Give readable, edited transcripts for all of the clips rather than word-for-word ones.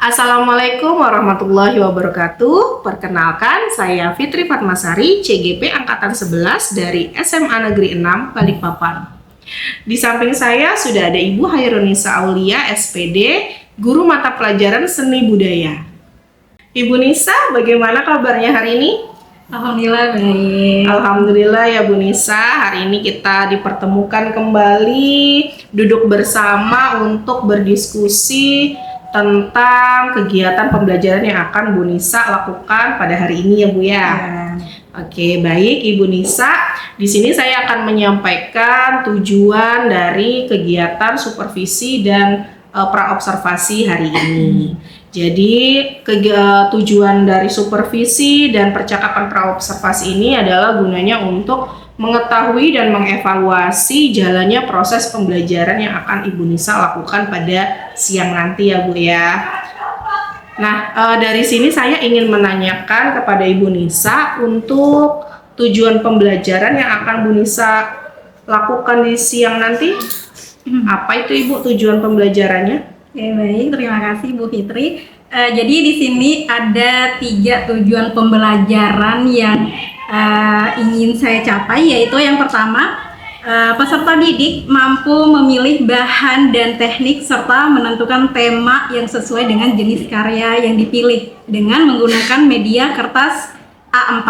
Assalamualaikum warahmatullahi wabarakatuh. Perkenalkan, saya Fitri Fatmasari, CGP Angkatan 11 dari SMA Negeri 6, Balikpapan. Di samping saya sudah ada Ibu Hairunisa Aulia, SPD, Guru Mata Pelajaran Seni Budaya. Ibu Nisa, bagaimana kabarnya hari ini? Alhamdulillah baik. Alhamdulillah ya Bu Nisa, hari ini kita dipertemukan kembali, duduk bersama untuk berdiskusi tentang kegiatan pembelajaran yang akan Bu Nisa lakukan pada hari ini ya Bu ya. Oke, baik Ibu Nisa. Di sini saya akan menyampaikan tujuan dari kegiatan supervisi dan praobservasi hari ini. Jadi tujuan dari supervisi dan percakapan praobservasi ini adalah gunanya untuk mengetahui dan mengevaluasi jalannya proses pembelajaran yang akan Ibu Nisa lakukan pada siang nanti ya Bu ya. Nah, dari sini saya ingin menanyakan kepada Ibu Nisa untuk tujuan pembelajaran yang akan Bu Nisa lakukan di siang nanti. Apa itu Ibu tujuan pembelajarannya? Oke, baik, terima kasih Bu Fitri. Jadi di sini ada 3 tujuan pembelajaran yang ingin saya capai, yaitu yang pertama, peserta didik mampu memilih bahan dan teknik serta menentukan tema yang sesuai dengan jenis karya yang dipilih dengan menggunakan media kertas A4.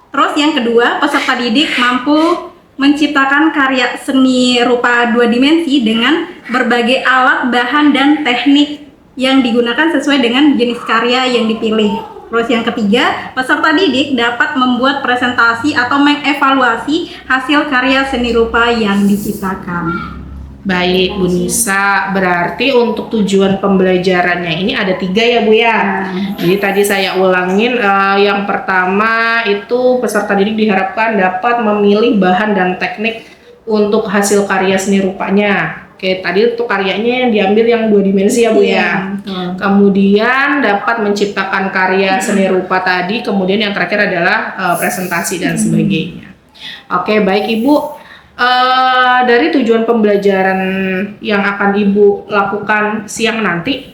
Terus yang kedua, peserta didik mampu menciptakan karya seni rupa 2 dimensi dengan berbagai alat, bahan, dan teknik yang digunakan sesuai dengan jenis karya yang dipilih. Terus yang ketiga, peserta didik dapat membuat presentasi atau mengevaluasi hasil karya seni rupa yang diciptakan. Baik Bu Nisa, berarti untuk tujuan pembelajarannya ini ada 3 ya Bu ya. Jadi tadi saya ulangin, yang pertama itu peserta didik diharapkan dapat memilih bahan dan teknik untuk hasil karya seni rupanya. Oke, tadi itu karyanya yang diambil yang 2 dimensi ya Bu ya. Kemudian dapat menciptakan karya seni rupa tadi, kemudian yang terakhir adalah presentasi dan sebagainya. Oke, baik Ibu. Dari tujuan pembelajaran yang akan Ibu lakukan siang nanti,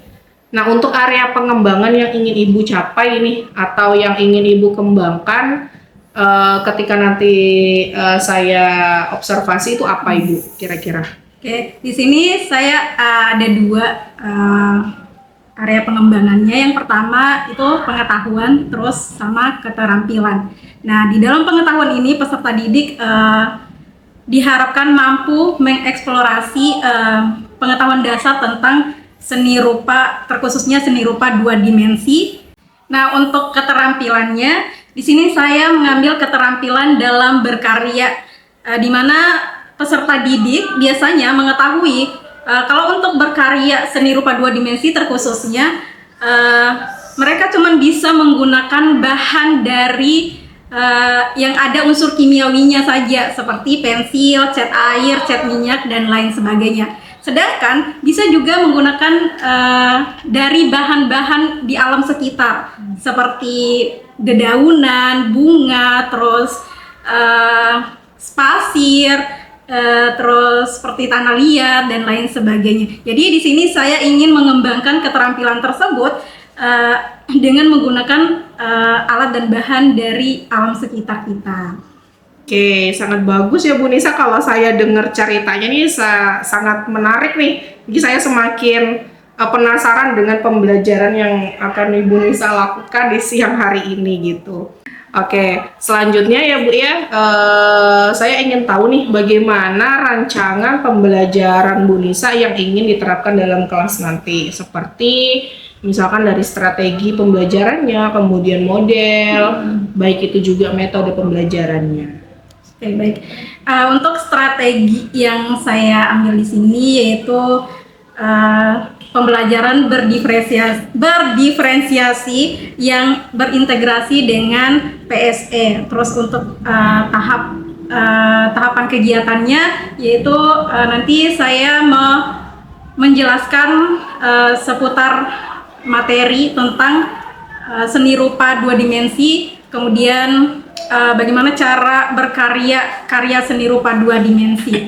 nah untuk area pengembangan yang ingin Ibu capai nih atau yang ingin Ibu kembangkan ketika nanti saya observasi itu apa Ibu kira-kira? Oke, di sini saya ada 2 area pengembangannya. Yang pertama itu pengetahuan, terus sama keterampilan. Nah, di dalam pengetahuan ini peserta didik diharapkan mampu mengeksplorasi pengetahuan dasar tentang seni rupa, terkhususnya seni rupa 2 dimensi. Nah, untuk keterampilannya, di sini saya mengambil keterampilan dalam berkarya, di mana peserta didik biasanya mengetahui kalau untuk berkarya seni rupa 2 dimensi terkhususnya, mereka cuma bisa menggunakan bahan dari yang ada unsur kimiawinya saja, seperti pensil, cat air, cat minyak, dan lain sebagainya. Sedangkan bisa juga menggunakan dari bahan-bahan di alam sekitar, seperti dedaunan, bunga, terus pasir, terus seperti tanah liat, dan lain sebagainya. Jadi di sini saya ingin mengembangkan keterampilan tersebut dengan menggunakan alat dan bahan dari alam sekitar kita. Oke, sangat bagus ya Bu Nisa. Kalau saya dengar ceritanya nih sangat menarik nih. Jadi saya semakin penasaran dengan pembelajaran yang akan Ibu Nisa lakukan di siang hari ini gitu. Oke, selanjutnya ya Bu ya, saya ingin tahu nih bagaimana rancangan pembelajaran Bu Nisa yang ingin diterapkan dalam kelas nanti, seperti misalkan dari strategi pembelajarannya, kemudian model, baik itu juga metode pembelajarannya. Oke, baik. Untuk strategi yang saya ambil di sini yaitu pembelajaran berdiferensiasi yang berintegrasi dengan PSE. Terus untuk tahapan kegiatannya yaitu nanti saya menjelaskan seputar materi tentang seni rupa 2 dimensi, kemudian bagaimana cara berkarya karya seni rupa 2 dimensi.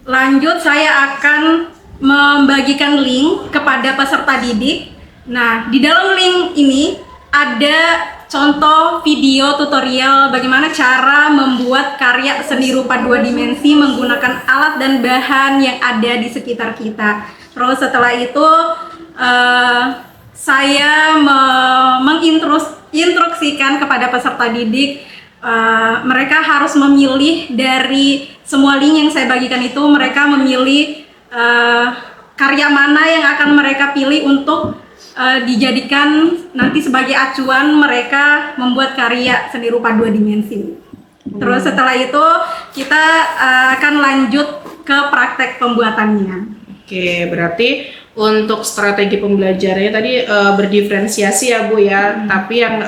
Lanjut, saya akan membagikan link kepada peserta didik Nah, di dalam link ini ada contoh video tutorial bagaimana cara membuat karya seni rupa 2 dimensi menggunakan alat dan bahan yang ada di sekitar kita. Terus setelah itu saya menginstruksikan kepada peserta didik, mereka harus memilih dari semua link yang saya bagikan itu, mereka memilih karya mana yang akan mereka pilih untuk dijadikan nanti sebagai acuan mereka membuat karya seni rupa 2 dimensi. Terus setelah itu kita akan lanjut ke praktek pembuatannya. Oke, berarti untuk strategi pembelajarannya tadi berdiferensiasi ya Bu ya, tapi yang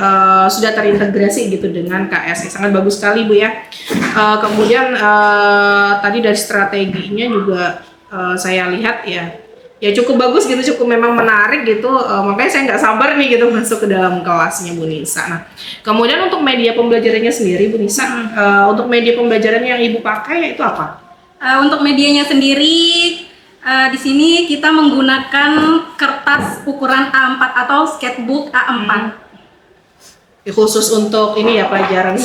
sudah terintegrasi gitu dengan KS. Sangat bagus sekali Bu ya. Kemudian tadi dari strateginya juga saya lihat ya cukup bagus gitu, cukup memang menarik gitu, makanya saya nggak sabar nih gitu masuk ke dalam kelasnya Bu Nisa. Nah, kemudian untuk media pembelajarannya sendiri Bu Nisa, untuk media pembelajaran yang Ibu pakai itu apa? Untuk medianya sendiri, di sini kita menggunakan kertas ukuran A4 atau sketchbook A4. Khusus untuk ini ya pelajaran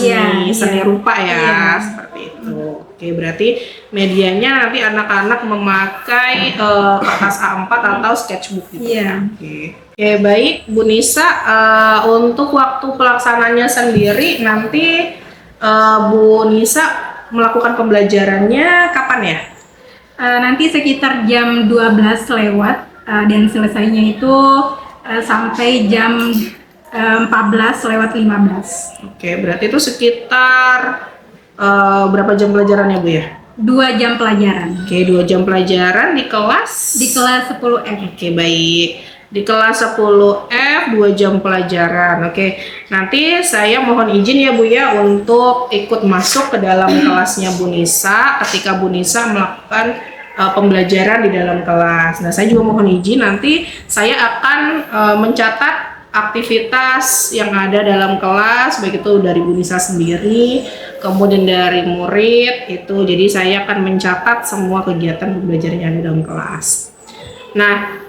seni rupa ya, Iya. seperti itu. Oke, berarti medianya nanti anak-anak memakai kertas A4 atau sketchbook gitu. Iya. Oke, baik Bu Nisa, untuk waktu pelaksananya sendiri nanti Bu Nisa melakukan pembelajarannya kapan ya? Nanti sekitar jam 12 lewat dan selesainya itu sampai jam 14:15. Oke, berarti itu sekitar berapa jam pelajarannya Bu ya? 2 jam pelajaran. Oke, 2 jam pelajaran di kelas? Di kelas 10F. Oke, baik. Di kelas 10F 2 jam pelajaran. Oke, nanti saya mohon izin ya Bu ya untuk ikut masuk ke dalam kelasnya Bu Nisa ketika Bu Nisa melakukan pembelajaran di dalam kelas. Nah, saya juga mohon izin nanti saya akan mencatat aktivitas yang ada dalam kelas, baik itu dari Bu Nisa sendiri, kemudian dari murid itu. Jadi saya akan mencatat semua kegiatan pembelajaran yang ada dalam kelas. Nah,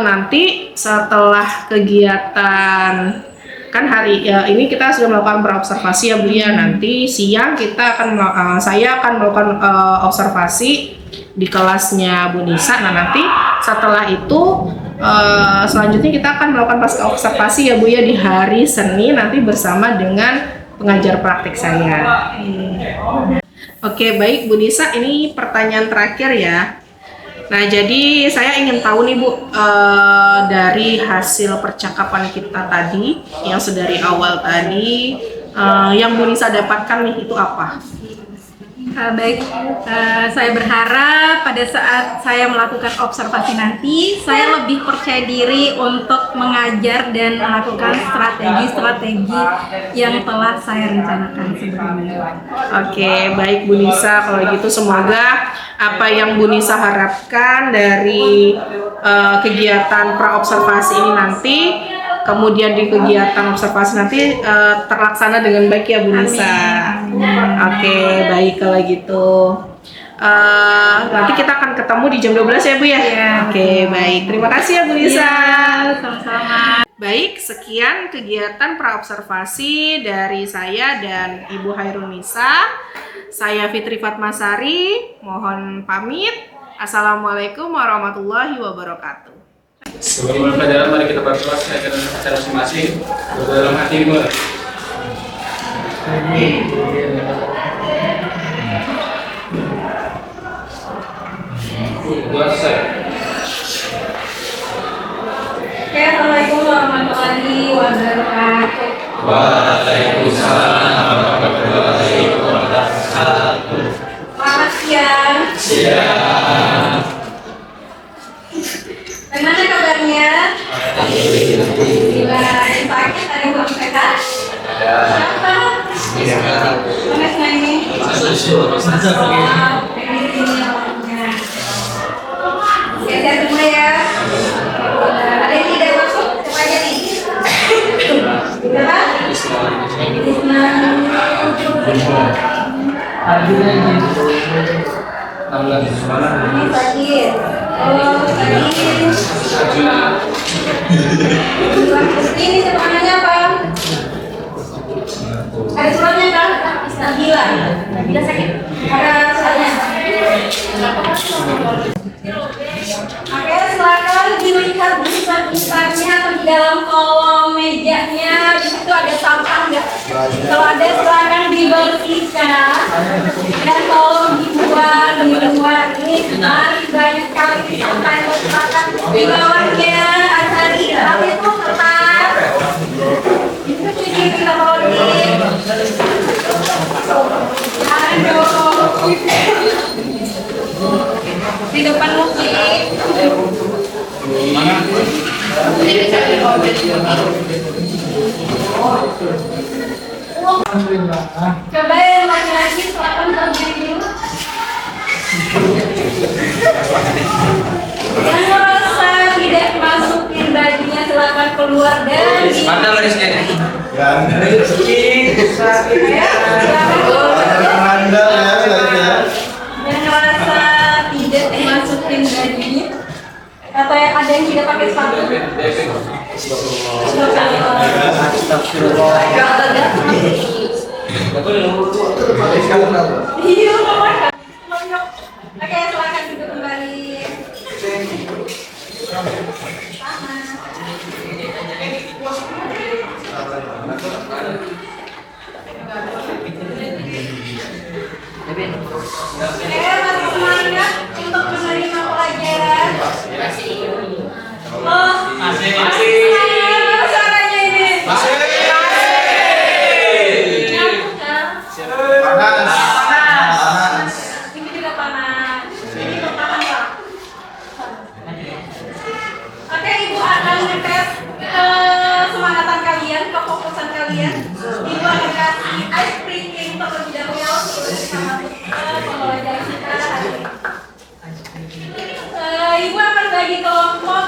nanti setelah kegiatan kan hari ini kita sudah melakukan praobservasi ya Bu ya. Nanti siang kita akan saya akan melakukan observasi di kelasnya Bu Nisa. Nah, nanti setelah itu selanjutnya kita akan melakukan pasca observasi ya Bu ya di hari Senin nanti bersama dengan pengajar praktik saya. Oke, baik Bu Nisa, ini pertanyaan terakhir ya. Nah, jadi saya ingin tahu nih Bu, dari hasil percakapan kita tadi yang sedari awal tadi, yang Bu Nisa dapatkan nih itu apa? Baik, saya berharap pada saat saya melakukan observasi nanti, saya lebih percaya diri untuk mengajar dan melakukan strategi-strategi yang telah saya rencanakan sebelumnya. Oke, baik Bu Nisa, kalau gitu semoga apa yang Bu Nisa harapkan dari kegiatan praobservasi ini nanti, kemudian di kegiatan observasi nanti terlaksana dengan baik ya Bu Nisa. Oke, baik kalau gitu. Nanti kita akan ketemu di jam 12 ya Bu ya? Iya. Oke, baik. Terima kasih ya Bu Nisa. Iya, sama-sama. Baik, sekian kegiatan praobservasi dari saya dan Ibu Hairunisa. Saya Fitri Fatmasari, mohon pamit. Assalamualaikum warahmatullahi wabarakatuh. Sebelum pelajaran, mari kita berdoa secara masing-masing. Dalam hatimu. Assalamualaikum warahmatullahi wabarakatuh. Waalaikumsalam warahmatullahi wabarakatuh. Selamat siang. Siang. Bagaimana kabarnya? Alhamdulillah. Yang sakit ada yang belum sehat? Siapa? Mana senang ini? Sehat semua ya. Ada yang tidak masuk? Coba aja nih. Berapa? Islam. Ini sakit. Oh, tadi. Ini sebenarnya apa? Ada suratnya kan? Nabila. Nabila sakit. Ada suratnya. Oke, silakan dilihat di sampingnya atau di dalam kolom mejanya. Di situ ada sampah nggak? Kalau ada silakan dibersihkan dan tolong dibuang. Ini banyak sekali sampah yang berserakan di bawahnya. Asari tapi itu kertas. Itu cuci kita rolling. Jangan dong. Di depan musik. Coba yang laki-laki silakan berdiri dulu. Yang merasa tidak masukin bajunya silakan keluar dari. Mana lagi sini? Yang merasa tidak masukin bajunya atau yang ada yang tidak pakai sepatu. Iya, oke, silakan duduk kembali. Oke, masih semangat untuk menerima pelajaran. Oh, masih semangat. Mana suaranya ini? Panas. Ini juga panas. Ini bertahan Pak. Oke, Ibu akan ngetes kesemangatan kalian, kefokusan kalian. Ibu akan kasih ice breaking terlebih dahulu sama pembelajaran kita hari ini. Ibu akan bagi kelompok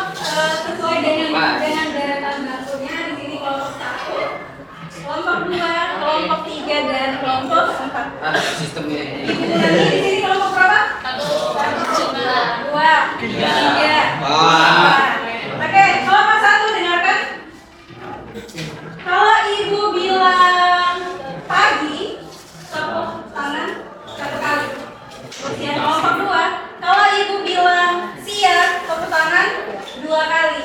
sesuai dengan deretan bangkunya. Di sini kelompok 1, kelompok 2, kelompok 3 dan kelompok 4. Sistemnya ini. Ibu nanti di sini kelompok berapa? 2, 3. Oke, kelompok 1 dengarkan. Kalau ibu bilang pagi, tepuk tangan 1 kali. Terus yang kelompok 2, kalau ibu bilang siang, tepuk tangan 2 kali.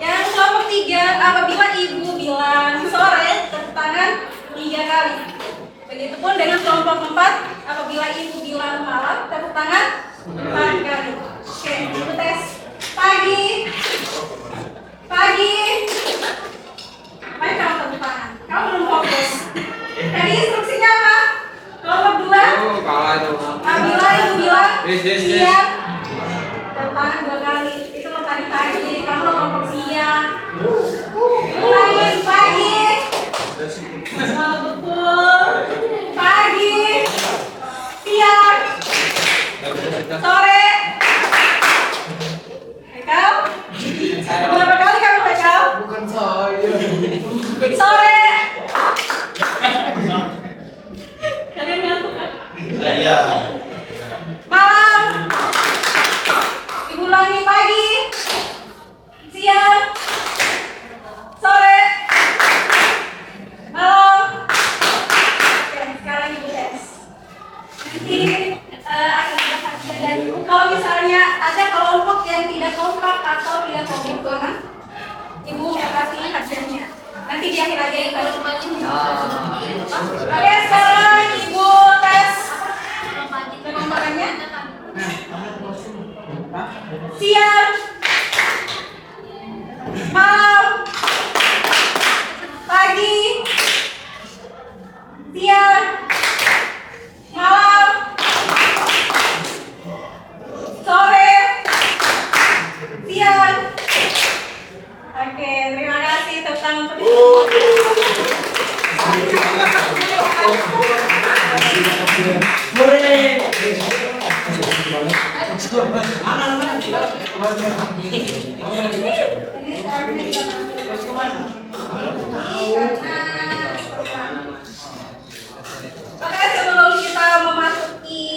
Yang kelompok 3, apabila ibu bilang sore, tepuk tangan 3 kali. Begitupun dengan kelompok 4, apabila ibu bilang malam, tepuk tangan 4 kali. Oke, ibu tes. Pagi. Baik, kamu tepuk tangan. Kamu belum fokus. Tadi instruksinya apa? Kelompok 2. Apabila ibu bilang siang, tepuk tangan 2 kali. Itu lo tadi pagi. Kamu lo kelompok siang. Ulangin pagi. Betul. Pagi. Siang. Sore. Kau? Berapa kali kamu kau? Bukan saya. Sore. Kalian ngantuk kan? Iya. Malam. Ibu ulangi pagi. Siang. Sore. Malam. Oke, sekarang ibu tes. Nanti akan ada hadiah dan kalau misalnya ada kelompok yang tidak kompak atau tidak komitmen, ibu mau kasih hadiahnya. Nanti di akhir aja itu. Oke, sekarang ibu tes kekompakannya. Siang, malam, pagi, siang, malam, sore, siang. Oke, terima kasih tepuk tangan untuk Oke, sebelum kita memasuki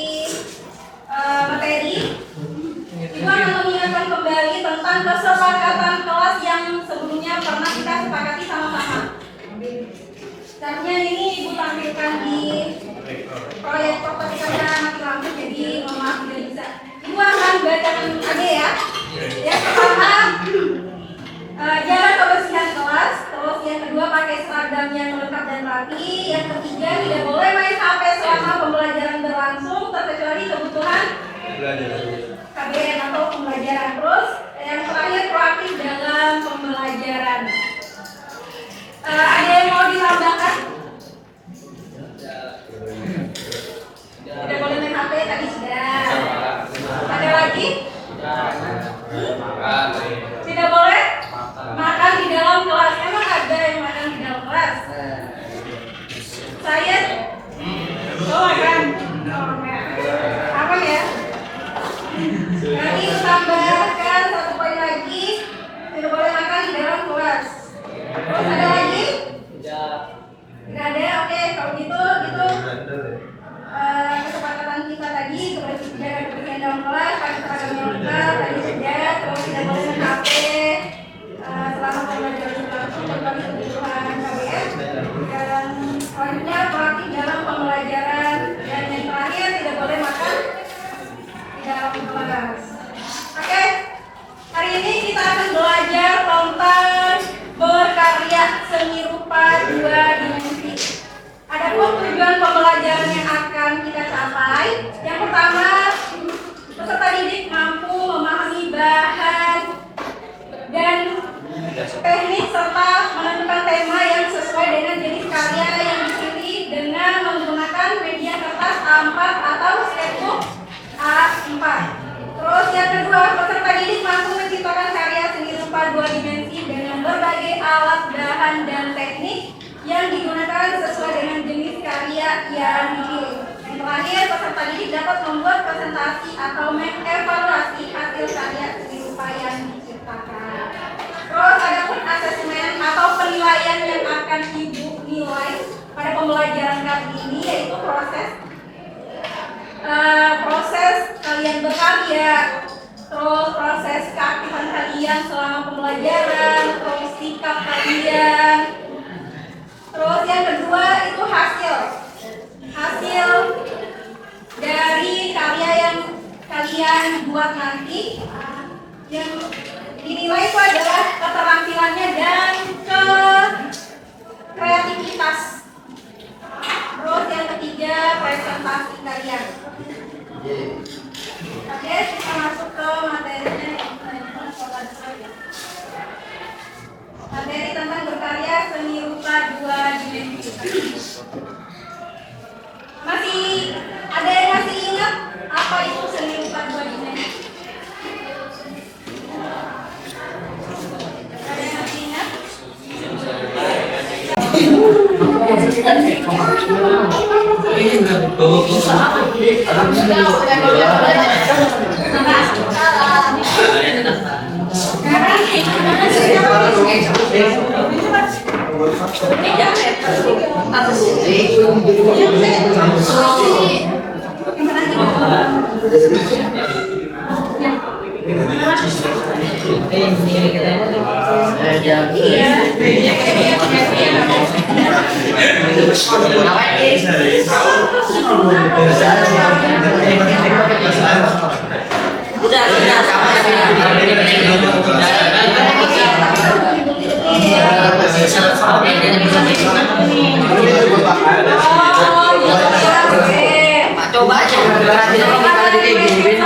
KBM atau pembelajaran. Terus yang terakhir proaktif dalam pembelajaran. Ada yang mau ditambahkan? Tidak boleh main HP tadi sudah. Ada lagi? Tidak boleh makan di dalam kelas. Emang ada yang makan di dalam kelas? Saya makan. Apa ya? Nanti tambahkan satu poin lagi. Tidak boleh makan di dalam kelas. Terus ada lagi? Tidak ada. Oke, kalau gitu kesepakatan kita tadi jaga kebersihan dalam kelas, pakai seragam yang lengkap, tadi sudah. Terus tidak boleh main HP selama pembelajaran berlangsung berbagai kebutuhan KBM. Dan selanjutnya proaktif dalam pembelajaran. Dan yang terakhir tidak boleh makan di dalam kelas. Oke, hari ini kita akan belajar tentang berkarya seni rupa 2 dimensi. Adapun tujuan pembelajaran yang akan kita capai, yang pertama, peserta didik mampu memahami bahan dan teknik serta menentukan tema yang sesuai dengan jenis karya yang dipilih dengan menggunakan media kertas A4 atau sketchbook A4. Terus yang kedua, peserta didik mampu menciptakan karya seni rupa 2 dimensi dengan berbagai alat, bahan, dan teknik yang digunakan sesuai dengan jenis karya yang dipilih. Yang terakhir, peserta didik dapat membuat presentasi atau mengevaluasi hasil karya seni rupa yang diciptakan. Terus ada pun asesmen atau penilaian yang akan ibu nilai pada pembelajaran kali ini, yaitu proses kalian berkarya, terus proses keaktifan kalian selama pembelajaran, terus sikap kalian. Terus yang kedua itu hasil dari karya yang kalian buat nanti. Yang dinilai itu adalah keterampilannya dan kreativitas. Terus yang ketiga presentasi kalian. Oke, kita masuk ke materinya. Materi tentang berkarya seni rupa 2 dimensi. Masih ada yang masih ingat apa itu seni rupa 2 dimensi? Ada yang masih ingat? Coba aja berarti kalau kita kayak gini.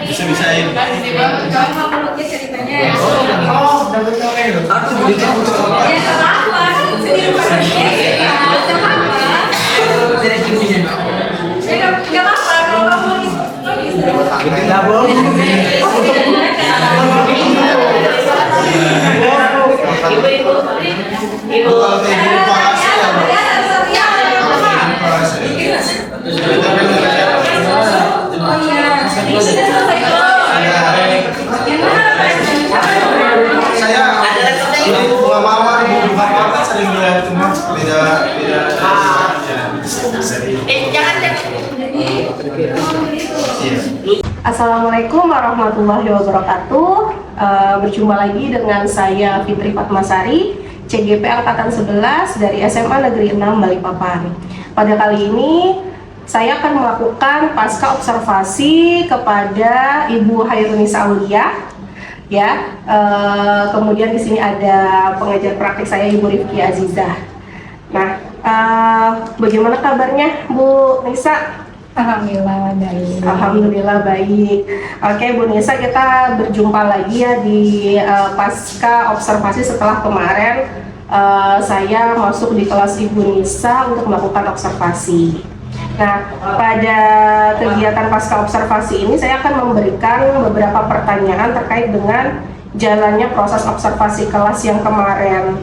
Bisa-bisain. Kamu mau melukis ceritanya? Oh, dapat kamera. Aku juga. Ya, apa? Seni rupa 2 dimensi. Enggak apa-apa kalau kamu bisa. Enggak boleh. Ibu. Oh iya, ini sudah selesai belum? Saya ini bunga mawar, bunga mawar sering lihat cuma tidak Assalamualaikum warahmatullahi wabarakatuh. Berjumpa lagi dengan saya Fitri Fatmasari, CGP Angkatan 11 dari SMA Negeri 6 Balikpapan. Pada kali ini saya akan melakukan pasca observasi kepada Ibu Hairunisa Aulia ya. Kemudian di sini ada pengajar praktik saya Ibu Rifki Azizah. Nah, bagaimana kabarnya Bu Nisa? Alhamdulillah baik. Alhamdulillah baik. Oke Bu Nisa, kita berjumpa lagi ya di pasca observasi setelah kemarin saya masuk di kelas Ibu Nisa untuk melakukan observasi. Nah, pada kegiatan pasca observasi ini saya akan memberikan beberapa pertanyaan terkait dengan jalannya proses observasi kelas yang kemarin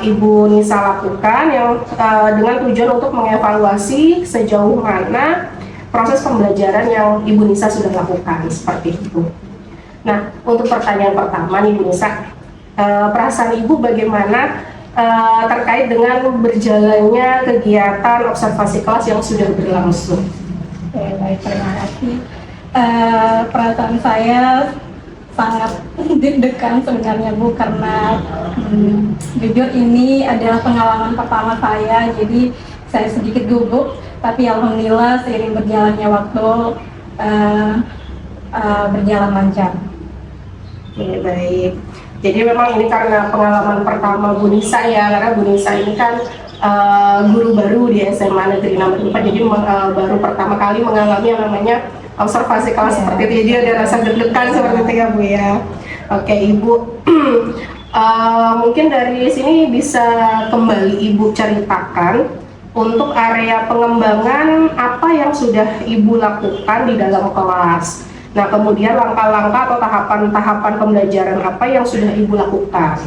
Ibu Nisa lakukan, yang dengan tujuan untuk mengevaluasi sejauh mana proses pembelajaran yang Ibu Nisa sudah lakukan, seperti itu. Nah, untuk pertanyaan pertama nih Bu Nisa, perasaan Ibu bagaimana terkait dengan berjalannya kegiatan observasi kelas yang sudah berlangsung? Oke, baik, terima kasih. Perasaan saya sangat deg-degan sebenarnya Bu, karena jujur ini adalah pengalaman pertama saya, jadi saya sedikit gugup, tapi alhamdulillah seiring berjalannya waktu berjalan lancar. Oke, baik. Jadi memang ini karena pengalaman pertama Bu Nisa ya, karena Bu Nisa ini kan guru baru di SMA Negeri Nomor 4, jadi baru pertama kali mengalami yang namanya observasi kelas seperti itu, jadi ada rasa deg-degan seperti itu ya Bu ya. Oke Ibu, mungkin dari sini bisa kembali Ibu ceritakan untuk area pengembangan apa yang sudah Ibu lakukan di dalam kelas. Nah, kemudian langkah-langkah atau tahapan-tahapan pembelajaran apa yang sudah Ibu lakukan?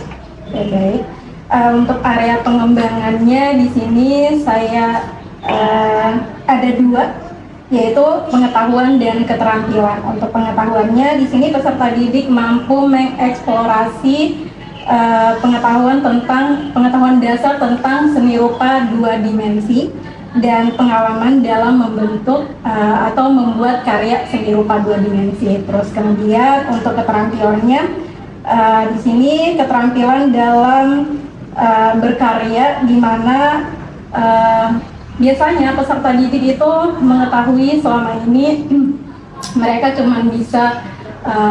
Oke, baik. Untuk area pengembangannya di sini saya ada dua, yaitu pengetahuan dan keterampilan. Untuk pengetahuannya di sini peserta didik mampu mengeksplorasi pengetahuan dasar tentang seni rupa 2 dimensi dan pengalaman dalam membentuk atau membuat karya seni rupa 2 dimensi. Terus kemudian untuk keterampilannya di sini keterampilan dalam berkarya, di mana biasanya peserta didik itu mengetahui selama ini mereka cuma bisa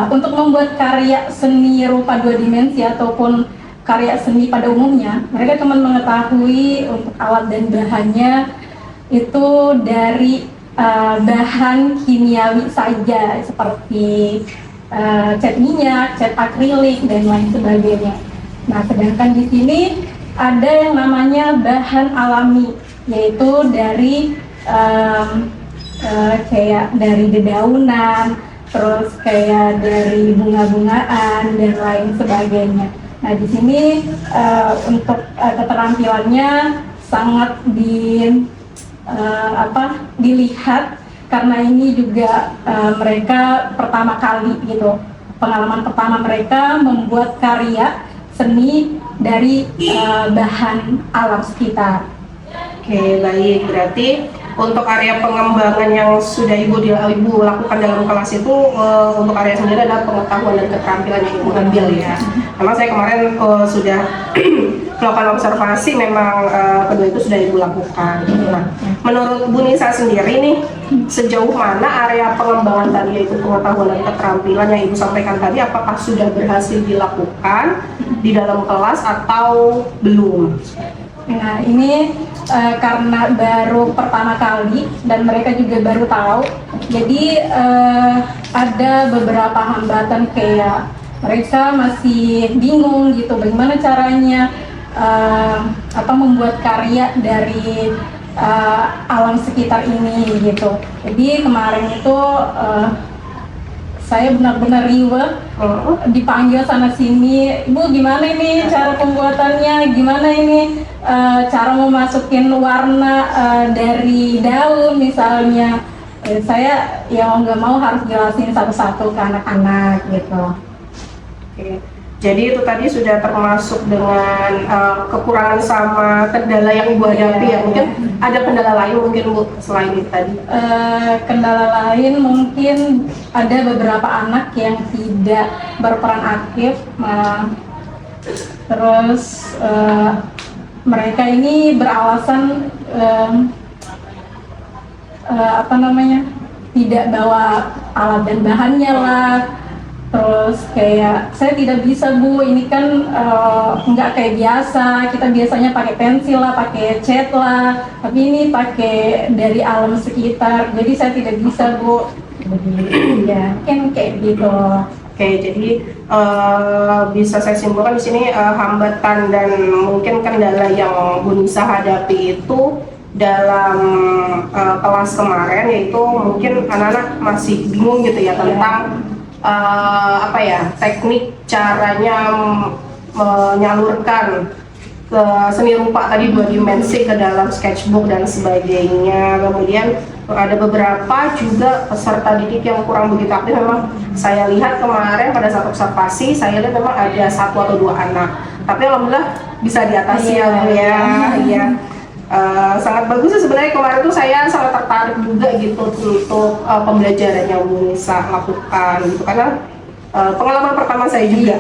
untuk membuat karya seni rupa 2 dimensi ataupun karya seni pada umumnya, mereka cuma mengetahui untuk alat dan bahannya itu dari bahan kimiawi saja, seperti cat minyak, cat akrilik, dan lain sebagainya. Nah, sedangkan di sini ada yang namanya bahan alami, yaitu dari kayak dari dedaunan, terus kayak dari bunga-bungaan dan lain sebagainya. Nah, di sini untuk keterampilannya sangat dilihat, karena ini juga mereka pertama kali gitu, pengalaman pertama mereka membuat karya seni dari bahan alam sekitar. Oke, baik. Berarti untuk area pengembangan yang sudah Ibu lakukan dalam kelas itu, untuk area sendiri adalah pengetahuan dan keterampilan yang Ibu ambil ya. Memang saya kemarin sudah melakukan observasi, memang kedua itu sudah Ibu lakukan. Nah, menurut Bu Nisa sendiri nih, sejauh mana area pengembangan tadi, yaitu pengetahuan dan keterampilan yang Ibu sampaikan tadi, apakah sudah berhasil dilakukan di dalam kelas atau belum? Nah, ini karena baru pertama kali dan mereka juga baru tahu, jadi ada beberapa hambatan, kayak mereka masih bingung gitu bagaimana caranya membuat karya dari alam sekitar ini gitu. Jadi kemarin itu saya benar-benar riweh, dipanggil sana sini, Ibu gimana ini cara pembuatannya, gimana ini cara memasukin warna dari daun misalnya. Saya yang nggak mau harus jelasin satu-satu ke anak-anak gitu. Oke. Jadi itu tadi sudah termasuk dengan kekurangan sama kendala yang Ibu hadapi ya. Mungkin ada kendala lain mungkin Bu selain itu tadi? Kendala lain mungkin ada beberapa anak yang tidak berperan aktif, terus mereka ini beralasan tidak bawa alat dan bahannya lah. Terus kayak saya tidak bisa Bu, ini kan nggak kayak biasa. Kita biasanya pakai pensil lah, pakai cat lah, tapi ini pakai dari alam sekitar. Jadi saya tidak bisa Bu. Jadi ya mungkin kayak gitu. Oke, jadi bisa saya simpulkan di sini hambatan dan mungkin kendala yang Bu Nisa hadapi itu dalam kelas kemarin, yaitu mungkin anak-anak masih bingung gitu ya tentang apa ya, teknik caranya menyalurkan ke seni rupa tadi 2 dimensi ke dalam sketchbook dan sebagainya. Kemudian ada beberapa juga peserta didik yang kurang begitu aktif. Memang saya lihat kemarin pada saat observasi, saya lihat memang ada 1 atau 2 anak, tapi alhamdulillah bisa diatasi ya Bu ya. Iya. Sangat bagus sih sebenarnya. Kemarin tuh saya sangat tertarik juga gitu untuk pembelajaran yang Bu Nisa lakukan gitu, karena pengalaman pertama saya juga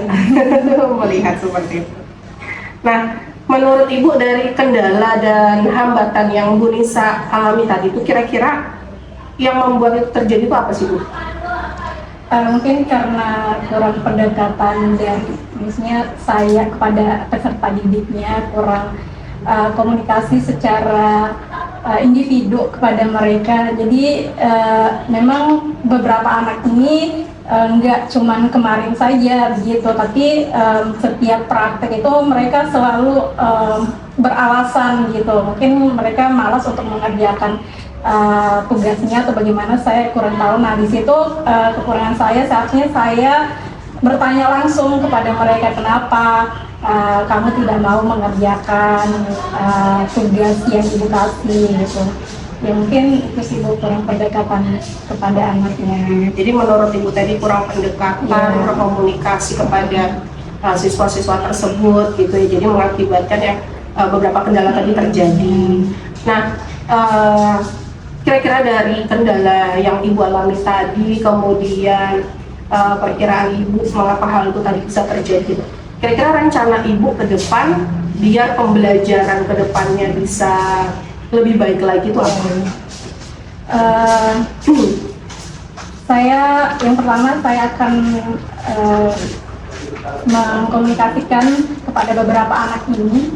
melihat seperti itu. Nah, menurut Ibu dari kendala dan hambatan yang Bu Nisa alami tadi itu kira-kira yang membuat itu terjadi itu apa sih Bu? Mungkin karena kurang pendekatan dari misalnya saya kepada peserta didiknya, kurang komunikasi secara individu kepada mereka. Jadi memang beberapa anak ini nggak cuman kemarin saja begitu, tapi setiap praktek itu mereka selalu beralasan gitu. Mungkin mereka malas untuk mengerjakan tugasnya atau bagaimana, saya kurang tahu. Nah di situ kekurangan saya, seharusnya saya bertanya langsung kepada mereka, kenapa kamu tidak mau mengerjakan tugas yang ibu kasih gitu. Ya mungkin itu sih Bu, kurang pendekatan kepada anaknya. Jadi menurut Ibu tadi kurang pendekatan, kurang komunikasi kepada siswa-siswa tersebut gitu ya. Jadi mengakibatkan ya beberapa kendala tadi terjadi. Nah, kira-kira dari kendala yang Ibu alami tadi, kemudian perkiraan Ibu mengapa hal itu tadi bisa terjadi, kira-kira rencana Ibu ke depan biar pembelajaran ke depannya bisa lebih baik lagi itu apa? Saya yang pertama saya akan mengkomunikasikan kepada beberapa anak ini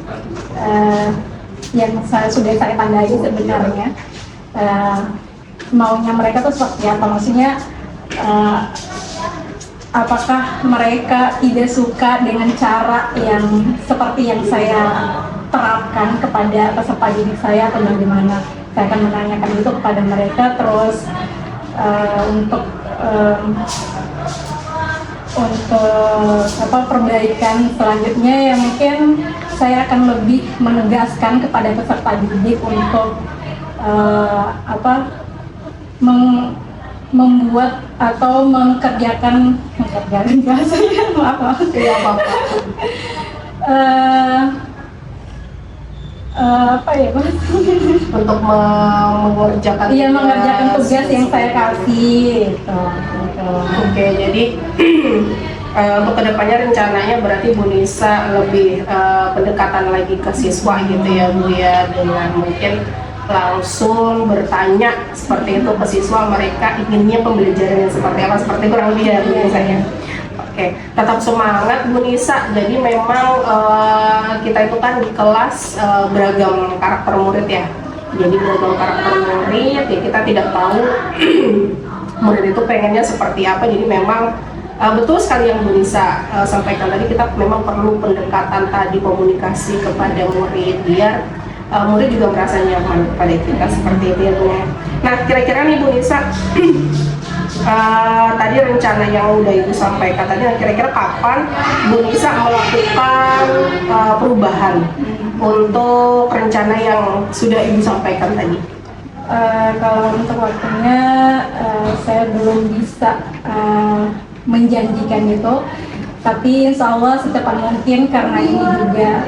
yang sudah saya tandai sebenarnya maunya mereka tuh seperti apa, maksudnya apakah mereka tidak suka dengan cara yang seperti yang saya terapkan kepada peserta didik saya atau bagaimana. Saya akan menanyakan itu kepada mereka. Terus untuk perbaikan selanjutnya ya mungkin saya akan lebih menegaskan kepada peserta didik untuk membuat atau mengerjakan bahasanya maaf Ya Bapak. Untuk mengerjakan mengerjakan tugas yang saya kasih gitu. Oke, jadi untuk kedepannya rencananya berarti Bu Nisa lebih pendekatan lagi ke siswa gitu ya Bu ya, dengan mungkin langsung bertanya seperti itu ke siswa, mereka inginnya pembelajaran yang seperti apa, seperti kurang lebih ya Bu Nisa ya. Oke, tetap semangat Bu Nisa. Jadi memang kita itu kan di kelas beragam karakter murid ya. Jadi beragam karakter murid ya, kita tidak tahu murid itu pengennya seperti apa. Jadi memang betul sekali yang Bu Nisa sampaikan tadi, kita memang perlu pendekatan tadi, komunikasi kepada murid biar murid juga merasa nyaman kepada kita seperti itu ya Bu. Nah kira-kira nih Bu Nisa tadi rencana yang udah Ibu sampaikan tadi, kira-kira kapan Bu Nisa melakukan perubahan untuk rencana yang sudah Ibu sampaikan tadi? Kalau untuk waktunya saya belum bisa menjanjikan itu, tapi insya Allah secepat mungkin, karena ini juga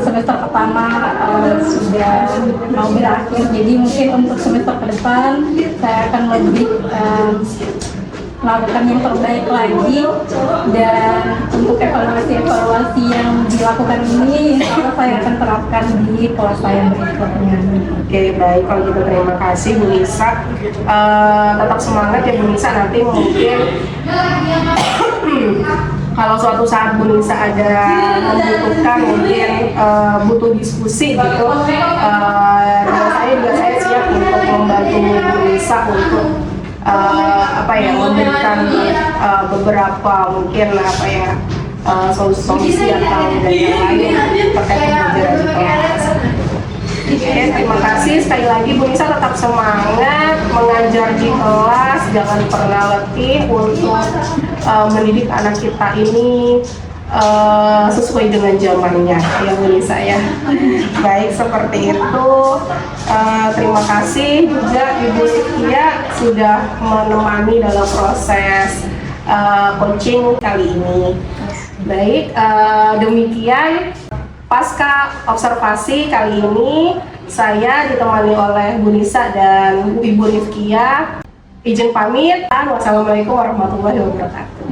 semester pertama sudah mau berakhir. Jadi mungkin untuk semester ke depan saya akan lebih melakukan yang terbaik lagi, dan untuk evaluasi yang dilakukan ini insya Allah saya akan terapkan di kelas saya berikutnya. Oke, baik, kalau gitu terima kasih Bu Nisa. Tetap semangat ya Bu Nisa, nanti mungkin kalau suatu saat Bu Nisa ada membutuhkan, mungkin butuh diskusi gitu, dan saya siap untuk membantu Bu Nisa untuk memberikan beberapa mungkin solusi atau yang lain terkait pembelajaran di kelas. Oke, terima kasih sekali lagi Bu Nisa, tetap semangat mengajar di kelas, jangan pernah letih untuk mendidik anak kita ini sesuai dengan zamannya ya Bu Nisa ya. Baik, seperti itu. Terima kasih juga Ibu Sifia sudah menemani dalam proses coaching kali ini. Baik, demikian pasca observasi kali ini saya ditemani oleh Bu Nisa dan Ibu Rifkia. Izin pamit. Wassalamualaikum warahmatullahi wabarakatuh.